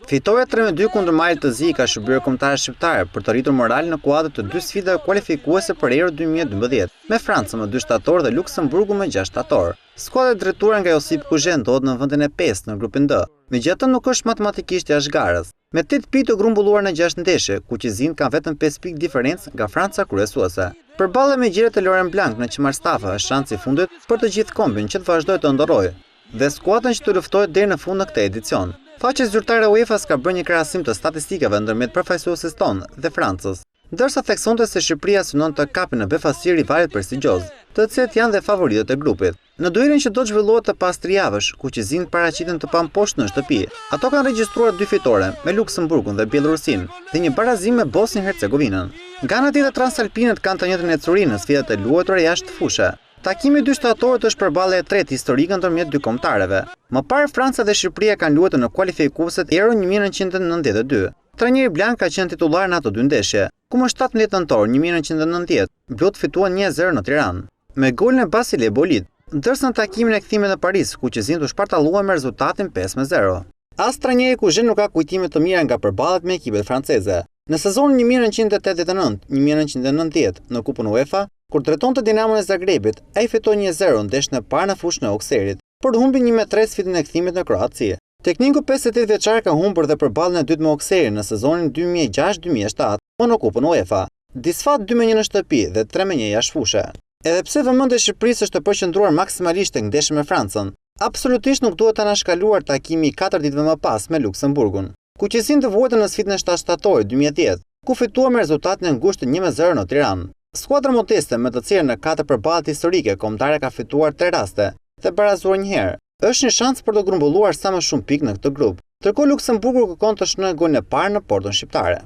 Fitoria 3-2 kundër Malit të Zi ka shërbyer kombëtarët shqiptarë për të rritur moral në kuadër të dy sfidave kualifikuese për Euro 2012, me Francën më 2 shtator dhe Luksemburgu më 6 shtator. Skuadra e drejtuar nga Josip Kuzhe ndodhet në vendin e 5 në grupin D. Megjithatë nuk është matematikisht jashtë garës. Me 8 pikë të grumbulluar në 6 ndeshje, Kuqizin kanë vetëm 5 pikë diferencë nga Franca kryesuese. Përballë me gjiret e Laurent Blanc në Qimar Stafa është shansi i fundit për të gjithë kombin që të vazhdojë të ndorrojë dhe skuadrën që të luftojë deri në fund në këtë edicion. Faqja zyrtare e UEFA ka bërë një krahasim të statistikave ndërmjet përfaqësuesit tonë dhe Francës, ndërsa theksonte se Shqipëria synon të kapë në befasi rivalet prestigjioz, të cilët janë dhe favoritët e grupit. Në duelin që do të zhvillohet të pas 3 javësh, Kuqizin paraqiten të pamposhtë në shtëpi. Ato kanë regjistruar 2 fitore me Luksemburgun dhe Bielorusin dhe një barazim me Bosnjë-Hercegovinën. Nga ana tjetër transalpinët kanë të njëjtën ecuri në sfidat e luajtura jashtë fushe. Takimi i dy shtatorëve është përballja e tretë historike ndërmjet dy kombëtarëve. Më parë Franca dhe Shqipëria kanë luajtur në kualifikuesit Euro 1992. Trajneri Blanc ka qenë titullar në ato dy ndeshje, ku më 17 nëntor 1990 Blut fituan 1-0 në Tiranë, me golin e Basile Bolit, ndërsa në takimin e kthimit në Paris, Kuqizin u shpartallua me rezultatin 5-0. As trajneri Kuzhe nuk ka kujtime të mira nga përballjet me ekipet franceze. Në sezonin 1989-1990 në Kupën UEFA, kur drejtonte Dinamon e Zagrebit, ai fitoi 1-0 ndeshjen e parë në fushën e Okserit, por humbi 1-3 sfidën e kthimit në Kroaci. Tekniku 58 vjeçar ka humbur dhe përballjen e dytë me Okserin në sezonin 2006-2007, në Kupën UEFA. Disfat 2-1 në shtëpi dhe 3-1 jashtë fushë. Edhe pse vëmendja e Shqipërisë është të përqendruar maksimalisht tek ndeshja me Francën, absolutisht nuk duhet ta anashkaluar takimi 4 ditëve më pas me Luksemburgun. Kuqizin të vuajtën në sfidën e 7 shtatorit 2010, ku fitua me rezultatin e ngushtë 1-0 në Tiranë. Skuadra modeste me të cilën në 4 përballje historike kombëtare ka fituar 3 raste dhe barazuar një herë, është një shans për të grumbulluar sa më shumë pikë në këtë grup. Ndërkohë Luksemburgu kërkon të shënojë golin e parë në portën shqiptare.